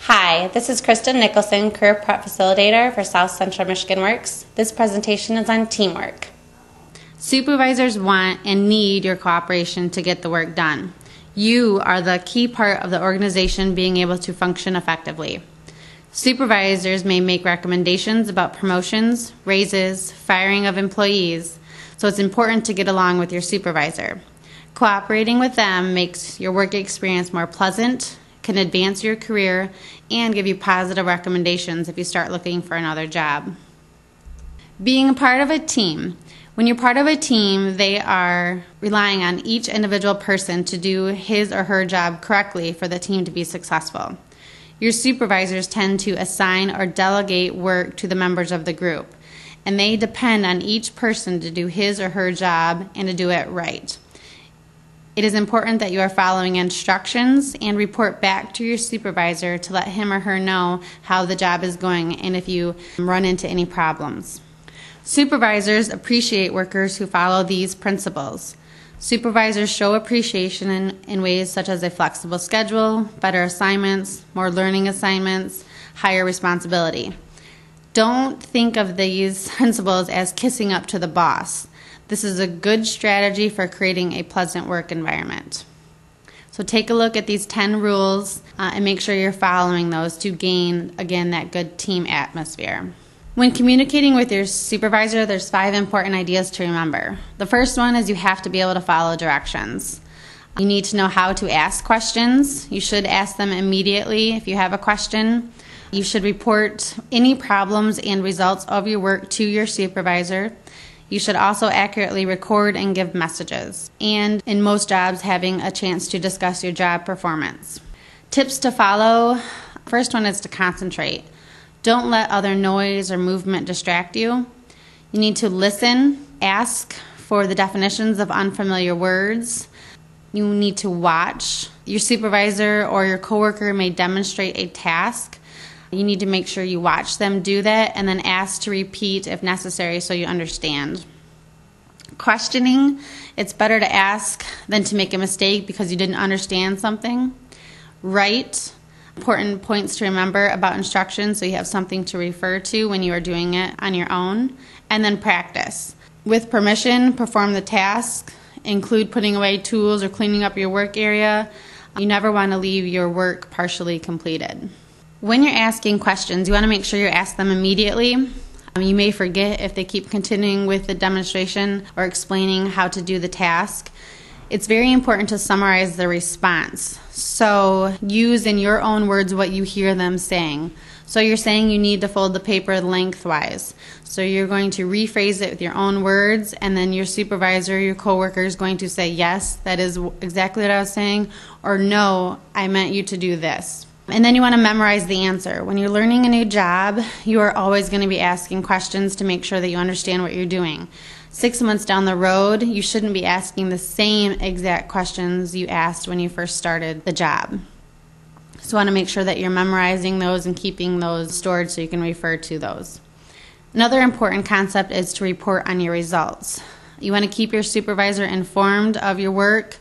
Hi, this is Kristen Nicholson, Career Prep Facilitator for South Central Michigan Works. This presentation is on teamwork. Supervisors want and need your cooperation to get the work done. You are the key part of the organization being able to function effectively. Supervisors may make recommendations about promotions, raises, firing of employees, so it's important to get along with your supervisor. Cooperating with them makes your work experience more pleasant, can advance your career, and give you positive recommendations if you start looking for another job. Being a part of a team. When you're part of a team, they are relying on each individual person to do his or her job correctly for the team to be successful. Your supervisors tend to assign or delegate work to the members of the group, and they depend on each person to do his or her job and to do it right. It is important that you are following instructions and report back to your supervisor to let him or her know how the job is going and if you run into any problems. Supervisors appreciate workers who follow these principles. Supervisors show appreciation in ways such as a flexible schedule, better assignments, more learning assignments, higher responsibility. Don't think of these principles as kissing up to the boss. This is a good strategy for creating a pleasant work environment. So take a look at these 10 rules and make sure you're following those to gain, again, that good team atmosphere. When communicating with your supervisor, there's 5 important ideas to remember. The first one is you have to be able to follow directions. You need to know how to ask questions. You should ask them immediately if you have a question. You should report any problems and results of your work to your supervisor. You should also accurately record and give messages, and in most jobs, having a chance to discuss your job performance. Tips to follow. First one is to concentrate. Don't let other noise or movement distract you. You need to listen, ask for the definitions of unfamiliar words. You need to watch. Your supervisor or your coworker may demonstrate a task. You need to make sure you watch them do that and then ask to repeat if necessary so you understand. Questioning, it's better to ask than to make a mistake because you didn't understand something. Write, important points to remember about instructions so you have something to refer to when you are doing it on your own. And then practice. With permission, perform the task. Include putting away tools or cleaning up your work area. You never want to leave your work partially completed. When you're asking questions, you want to make sure you ask them immediately. You may forget if they keep continuing with the demonstration or explaining how to do the task. It's very important to summarize the response. So use in your own words what you hear them saying. So you're saying you need to fold the paper lengthwise. So you're going to rephrase it with your own words, and then your supervisor, your coworker is going to say, yes, that is exactly what I was saying, or no, I meant you to do this. And then you want to memorize the answer. When you're learning a new job, you are always going to be asking questions to make sure that you understand what you're doing. 6 months down the road, you shouldn't be asking the same exact questions you asked when you first started the job. So you want to make sure that you're memorizing those and keeping those stored so you can refer to those. Another important concept is to report on your results. You want to keep your supervisor informed of your work.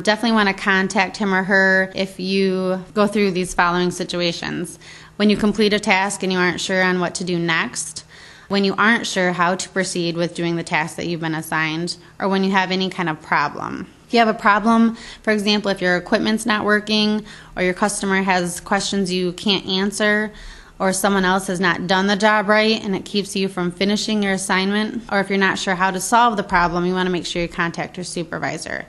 Definitely want to contact him or her if you go through these following situations. When you complete a task and you aren't sure on what to do next, when you aren't sure how to proceed with doing the task that you've been assigned, or when you have any kind of problem. If you have a problem, for example, if your equipment's not working, or your customer has questions you can't answer, or someone else has not done the job right and it keeps you from finishing your assignment, or if you're not sure how to solve the problem, you want to make sure you contact your supervisor.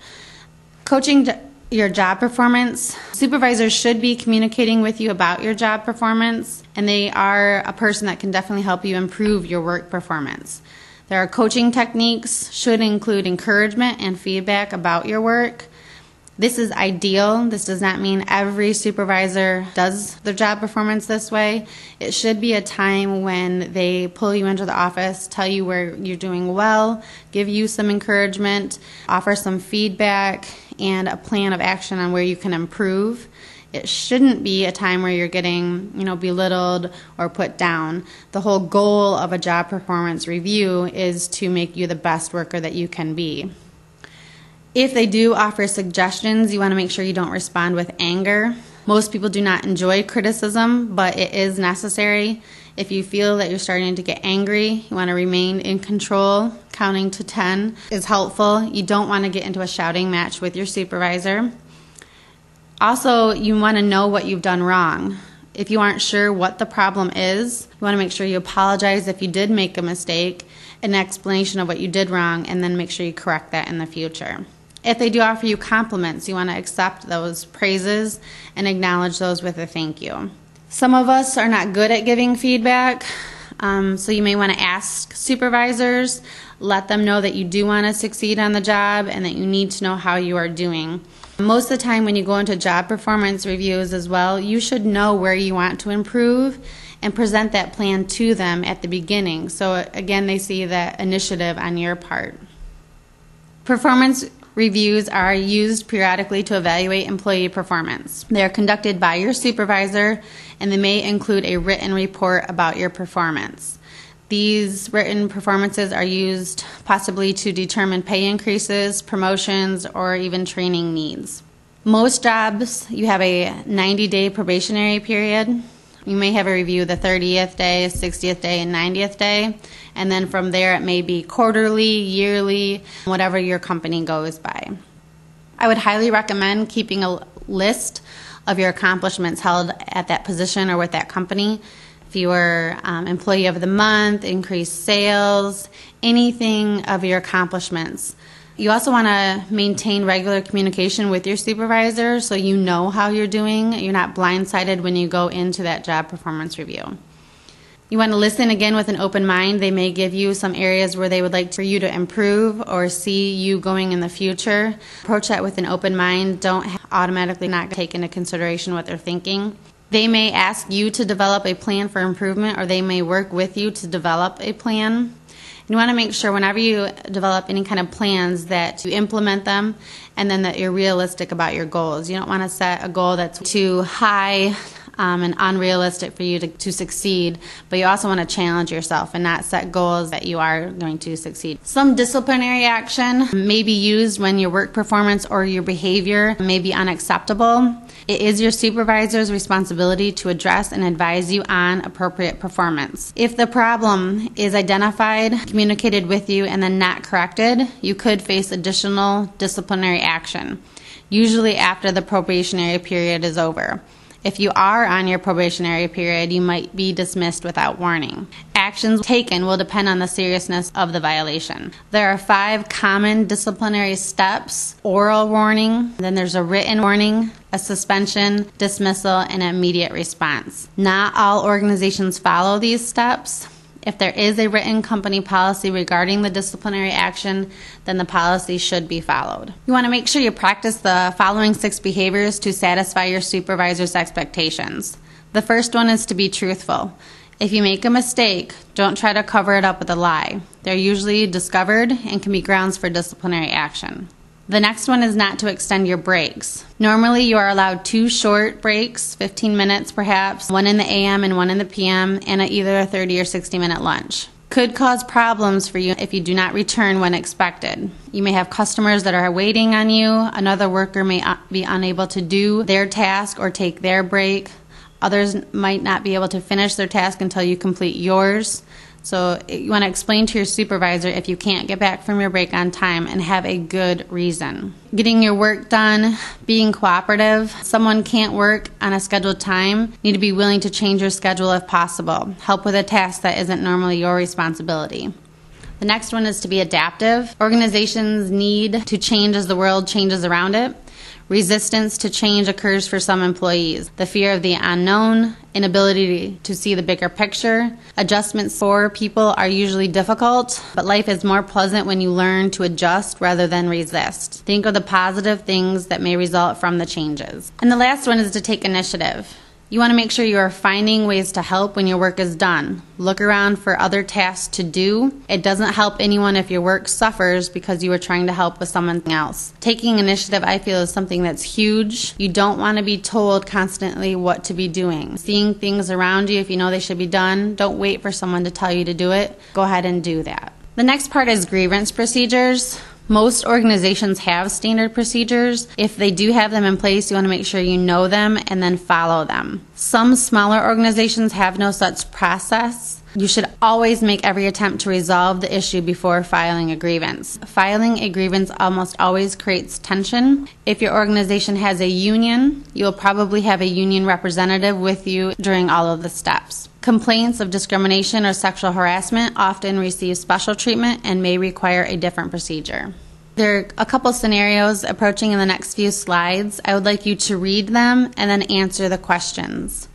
Coaching your job performance. Supervisors should be communicating with you about your job performance, and they are a person that can definitely help you improve your work performance. There are coaching techniques, should include encouragement and feedback about your work. This is ideal. This does not mean every supervisor does their job performance this way. It should be a time when they pull you into the office, tell you where you're doing well, give you some encouragement, offer some feedback, and a plan of action on where you can improve. It shouldn't be a time where you're getting, belittled or put down. The whole goal of a job performance review is to make you the best worker that you can be. If they do offer suggestions, you want to make sure you don't respond with anger. Most people do not enjoy criticism, but it is necessary. If you feel that you're starting to get angry, you want to remain in control. Counting to 10 is helpful. You don't want to get into a shouting match with your supervisor. Also, you want to know what you've done wrong. If you aren't sure what the problem is, you want to make sure you apologize if you did make a mistake, an explanation of what you did wrong, and then make sure you correct that in the future. If they do offer you compliments, you want to accept those praises and acknowledge those with a thank you. Some of us are not good at giving feedback, so you may want to ask supervisors, let them know that you do want to succeed on the job and that you need to know how you are doing. Most of the time when you go into job performance reviews as well, you should know where you want to improve and present that plan to them at the beginning. So again, they see that initiative on your part. Performance reviews are used periodically to evaluate employee performance. They are conducted by your supervisor, and they may include a written report about your performance. These written performances are used possibly to determine pay increases, promotions, or even training needs. Most jobs, you have a 90-day probationary period. You may have a review the 30th day, 60th day, and 90th day. And then from there, it may be quarterly, yearly, whatever your company goes by. I would highly recommend keeping a list of your accomplishments held at that position or with that company. If you were employee of the month, increased sales, anything of your accomplishments. You also want to maintain regular communication with your supervisor so you know how you're doing. You're not blindsided when you go into that job performance review. You want to listen again with an open mind. They may give you some areas where they would like for you to improve or see you going in the future. Approach that with an open mind. Don't automatically not take into consideration what they're thinking. They may ask you to develop a plan for improvement, or they may work with you to develop a plan. You want to make sure whenever you develop any kind of plans that you implement them and then that you're realistic about your goals. You don't want to set a goal that's too high and unrealistic for you to succeed, but you also want to challenge yourself and not set goals that you are going to succeed. Some disciplinary action may be used when your work performance or your behavior may be unacceptable. It is your supervisor's responsibility to address and advise you on appropriate performance. If the problem is identified, communicated with you, and then not corrected, you could face additional disciplinary action, usually after the probationary period is over. If you are on your probationary period, you might be dismissed without warning. Actions taken will depend on the seriousness of the violation. There are 5 common disciplinary steps: oral warning, then there's a written warning, a suspension, dismissal, and immediate response. Not all organizations follow these steps. If there is a written company policy regarding the disciplinary action, then the policy should be followed. You want to make sure you practice the following 6 behaviors to satisfy your supervisor's expectations. The first one is to be truthful. If you make a mistake, don't try to cover it up with a lie. They're usually discovered and can be grounds for disciplinary action. The next one is not to extend your breaks. Normally you are allowed 2 short breaks, 15 minutes perhaps, one in the AM and one in the PM, and either a 30 or 60-minute lunch. Could cause problems for you if you do not return when expected. You may have customers that are waiting on you. Another worker may be unable to do their task or take their break. Others might not be able to finish their task until you complete yours. So you want to explain to your supervisor if you can't get back from your break on time and have a good reason. Getting your work done, being cooperative. Someone can't work on a scheduled time. You need to be willing to change your schedule if possible. Help with a task that isn't normally your responsibility. The next one is to be adaptive. Organizations need to change as the world changes around it. Resistance to change occurs for some employees. The fear of the unknown, inability to see the bigger picture. Adjustments for people are usually difficult, but life is more pleasant when you learn to adjust rather than resist. Think of the positive things that may result from the changes. And the last one is to take initiative. You want to make sure you are finding ways to help when your work is done. Look around for other tasks to do. It doesn't help anyone if your work suffers because you are trying to help with someone else. Taking initiative, I feel, is something that's huge. You don't want to be told constantly what to be doing. Seeing things around you, if you know they should be done, don't wait for someone to tell you to do it. Go ahead and do that. The next part is grievance procedures. Most organizations have standard procedures. If they do have them in place, you want to make sure you know them and then follow them. Some smaller organizations have no such process. You should always make every attempt to resolve the issue before filing a grievance. Filing a grievance almost always creates tension. If your organization has a union, you will probably have a union representative with you during all of the steps. Complaints of discrimination or sexual harassment often receive special treatment and may require a different procedure. There are a couple scenarios approaching in the next few slides. I would like you to read them and then answer the questions.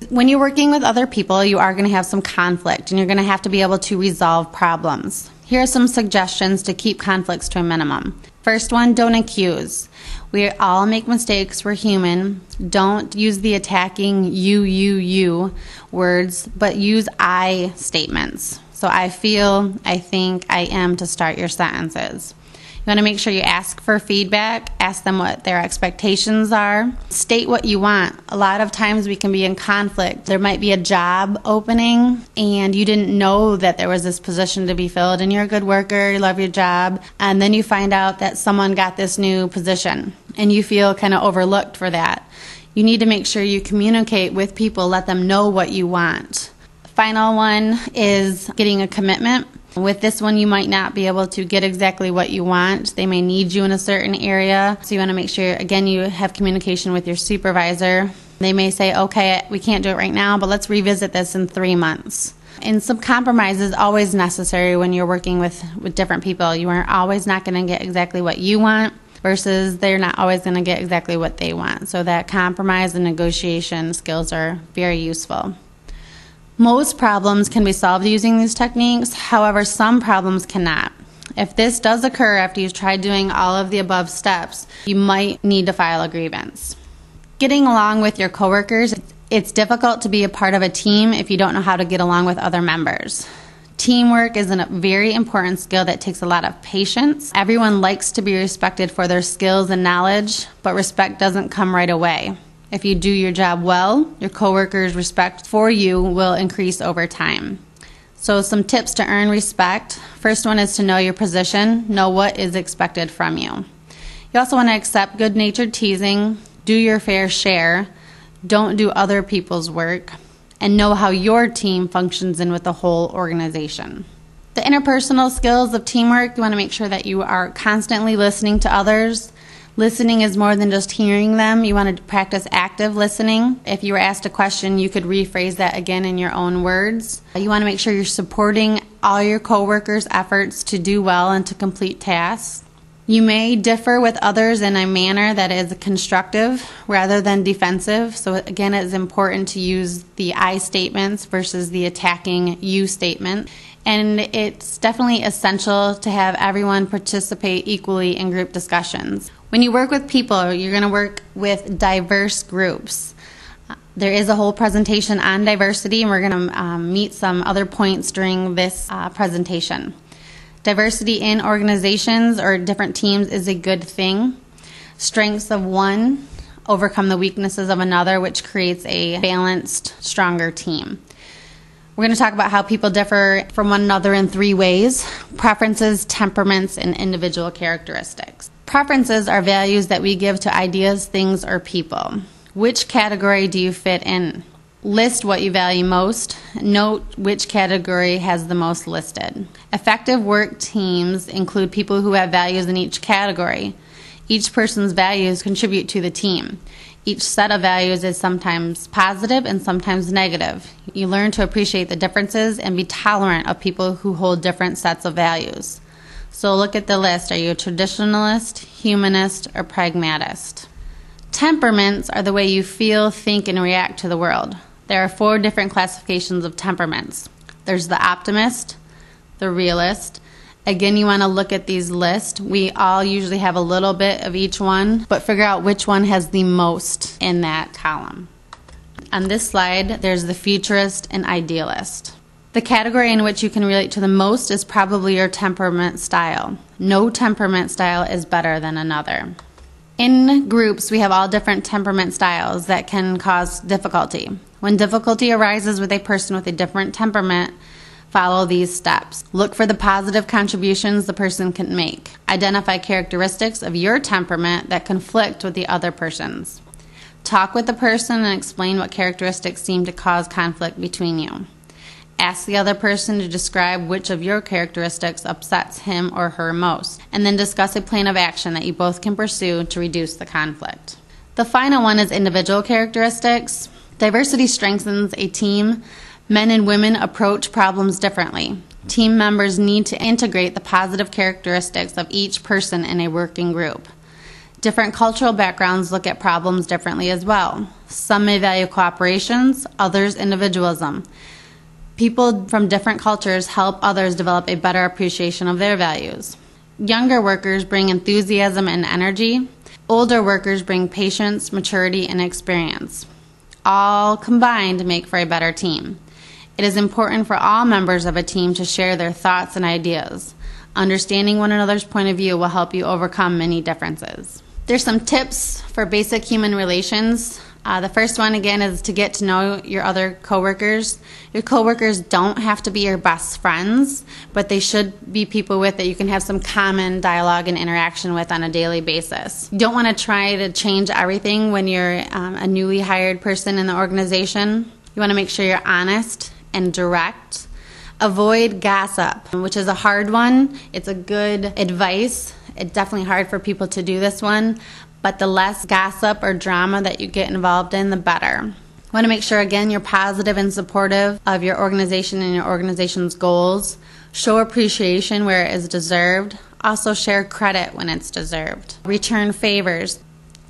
When you're working with other people, you are going to have some conflict and you're going to have to be able to resolve problems. Here are some suggestions to keep conflicts to a minimum. First one, don't accuse. We all make mistakes, we're human. Don't use the attacking you words, but use I statements. So I feel, I think, I am to start your sentences. You want to make sure you ask for feedback, ask them what their expectations are. State what you want. A lot of times we can be in conflict. There might be a job opening and you didn't know that there was this position to be filled and you're a good worker, you love your job, and then you find out that someone got this new position and you feel kind of overlooked for that. You need to make sure you communicate with people, let them know what you want. Final one is getting a commitment. With this one, you might not be able to get exactly what you want. They may need you in a certain area. So you want to make sure, again, you have communication with your supervisor. They may say, okay, we can't do it right now, but let's revisit this in 3 months. And some compromise is always necessary when you're working with different people. You are always not going to get exactly what you want versus they're not always going to get exactly what they want. So that compromise and negotiation skills are very useful. Most problems can be solved using these techniques, however, some problems cannot. If this does occur after you've tried doing all of the above steps, you might need to file a grievance. Getting along with your coworkers, it's difficult to be a part of a team if you don't know how to get along with other members. Teamwork is a very important skill that takes a lot of patience. Everyone likes to be respected for their skills and knowledge, but respect doesn't come right away. If you do your job well, your coworkers' respect for you will increase over time. So some tips to earn respect. First one is to know your position, know what is expected from you. You also want to accept good-natured teasing, do your fair share, don't do other people's work, and know how your team functions in with the whole organization. The interpersonal skills of teamwork, you want to make sure that you are constantly listening to others. Listening is more than just hearing them. You want to practice active listening. If you were asked a question, you could rephrase that again in your own words. You want to make sure you're supporting all your coworkers' efforts to do well and to complete tasks. You may differ with others in a manner that is constructive rather than defensive. So again, it's important to use the I statements versus the attacking you statement. And it's definitely essential to have everyone participate equally in group discussions. When you work with people, you're going to work with diverse groups. There is a whole presentation on diversity, and we're going to meet some other points during this presentation. Diversity in organizations or different teams is a good thing. Strengths of one overcome the weaknesses of another, which creates a balanced, stronger team. We're going to talk about how people differ from one another in 3 ways: preferences, temperaments, and individual characteristics. Preferences are values that we give to ideas, things, or people. Which category do you fit in? List what you value most. Note which category has the most listed. Effective work teams include people who have values in each category. Each person's values contribute to the team. Each set of values is sometimes positive and sometimes negative. You learn to appreciate the differences and be tolerant of people who hold different sets of values. So look at the list. Are you a traditionalist, humanist, or pragmatist? Temperaments are the way you feel, think, and react to the world. There are 4 different classifications of temperaments. There's the optimist, the realist. Again, you want to look at these lists. We all usually have a little bit of each one, but figure out which one has the most in that column. On this slide, there's the futurist and idealist. The category in which you can relate to the most is probably your temperament style. No temperament style is better than another. In groups, we have all different temperament styles that can cause difficulty. When difficulty arises with a person with a different temperament, follow these steps. Look for the positive contributions the person can make. Identify characteristics of your temperament that conflict with the other person's. Talk with the person and explain what characteristics seem to cause conflict between you. Ask the other person to describe which of your characteristics upsets him or her most, and then discuss a plan of action that you both can pursue to reduce the conflict. The final one is individual characteristics. Diversity strengthens a team. Men and women approach problems differently. Team members need to integrate the positive characteristics of each person in a working group. Different cultural backgrounds look at problems differently as well. Some may value cooperations, others individualism. People from different cultures help others develop a better appreciation of their values. Younger workers bring enthusiasm and energy. Older workers bring patience, maturity, and experience. All combined make for a better team. It is important for all members of a team to share their thoughts and ideas. Understanding one another's point of view will help you overcome many differences. There's some tips for basic human relations. The first one, again, is to get to know your other coworkers. Your coworkers don't have to be your best friends, but they should be people with that you can have some common dialogue and interaction with on a daily basis. You don't want to try to change everything when you're a newly hired person in the organization. You want to make sure you're honest and direct. Avoid gossip, which is a hard one. It's a good advice. It's definitely hard for people to do this one. But the less gossip or drama that you get involved in, the better. You want to make sure, again, you're positive and supportive of your organization and your organization's goals. Show appreciation where it is deserved. Also share credit when it's deserved. Return favors.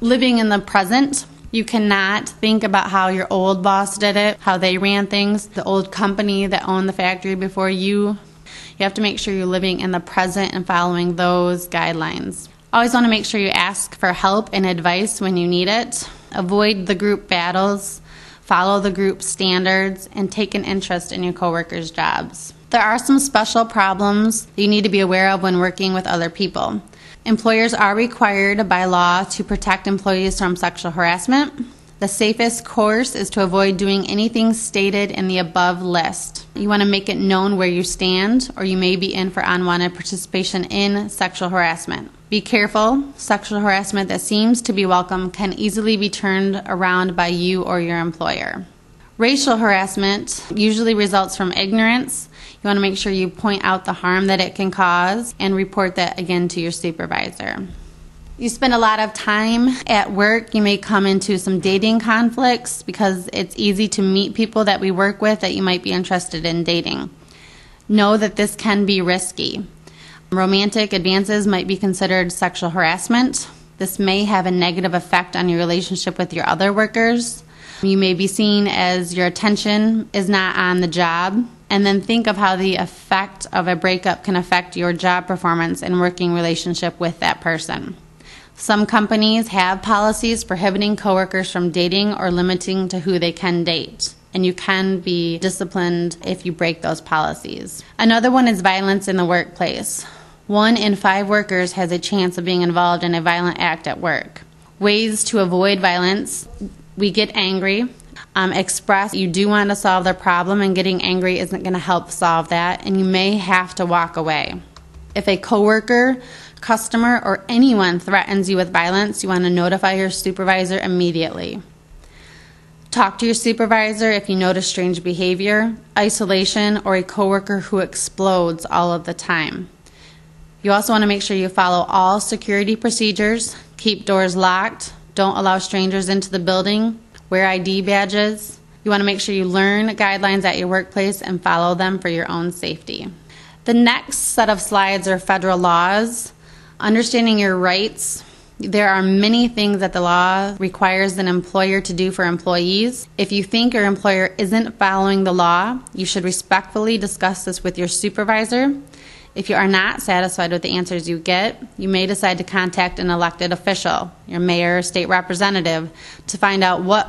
Living in the present, you cannot think about how your old boss did it, how they ran things, the old company that owned the factory before you. You have to make sure you're living in the present and following those guidelines. Always want to make sure you ask for help and advice when you need it. Avoid the group battles, follow the group standards, and take an interest in your coworkers' jobs. There are some special problems that you need to be aware of when working with other people. Employers are required by law to protect employees from sexual harassment. The safest course is to avoid doing anything stated in the above list. You want to make it known where you stand, or you may be in for unwanted participation in sexual harassment. Be careful. Sexual harassment that seems to be welcome can easily be turned around by you or your employer. Racial harassment usually results from ignorance. You want to make sure you point out the harm that it can cause and report that again to your supervisor. You spend a lot of time at work. You may come into some dating conflicts because it's easy to meet people that we work with that you might be interested in dating. Know that this can be risky. Romantic advances might be considered sexual harassment. This may have a negative effect on your relationship with your other workers. You may be seen as your attention is not on the job. And then think of how the effect of a breakup can affect your job performance and working relationship with that person. Some companies have policies prohibiting coworkers from dating or limiting to who they can date, and you can be disciplined if you break those policies. Another one is violence in the workplace. 1 in 5 workers has a chance of being involved in a violent act at work. Ways to avoid violence: we get angry, express you do want to solve the problem, and getting angry isn't going to help solve that, and you may have to walk away. If a coworker, customer, or anyone threatens you with violence, you want to notify your supervisor immediately. Talk to your supervisor if you notice strange behavior, isolation, or a coworker who explodes all of the time. You also want to make sure you follow all security procedures, keep doors locked, don't allow strangers into the building, wear ID badges. You want to make sure you learn guidelines at your workplace and follow them for your own safety. The next set of slides are federal laws. Understanding your rights. There are many things that the law requires an employer to do for employees. If you think your employer isn't following the law, you should respectfully discuss this with your supervisor. If you are not satisfied with the answers you get, you may decide to contact an elected official, your mayor or state representative, to find out what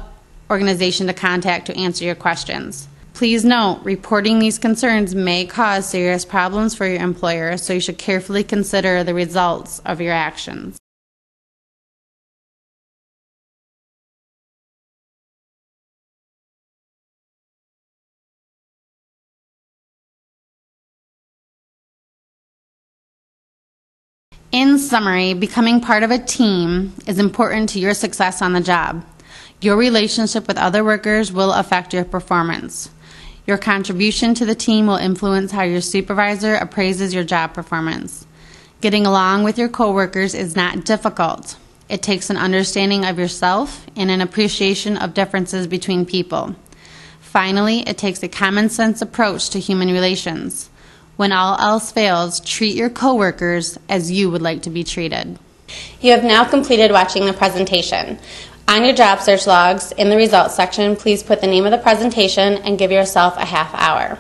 organization to contact to answer your questions. Please note, reporting these concerns may cause serious problems for your employer, so you should carefully consider the results of your actions. In summary, becoming part of a team is important to your success on the job. Your relationship with other workers will affect your performance. Your contribution to the team will influence how your supervisor appraises your job performance. Getting along with your coworkers is not difficult. It takes an understanding of yourself and an appreciation of differences between people. Finally, it takes a common sense approach to human relations. When all else fails, treat your coworkers as you would like to be treated. You have now completed watching the presentation. On your job search logs, in the results section, please put the name of the presentation and give yourself a half hour.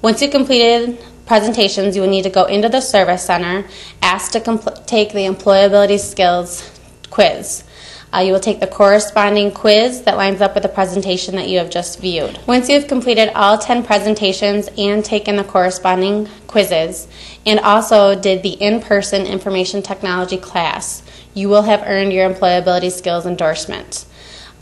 Once you've completed presentations, you will need to go into the Service Center, asked to take the Employability Skills quiz. You will take the corresponding quiz that lines up with the presentation that you have just viewed. Once you have completed all 10 presentations and taken the corresponding quizzes, and also did the in-person information technology class, you will have earned your Employability Skills endorsement.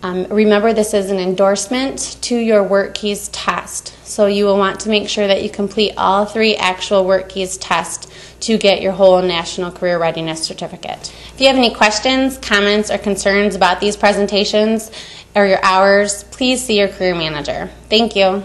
Remember, this is an endorsement to your WorkKeys test, so you will want to make sure that you complete all 3 actual WorkKeys tests to get your whole National Career Readiness Certificate. If you have any questions, comments, or concerns about these presentations or your hours, please see your career manager. Thank you.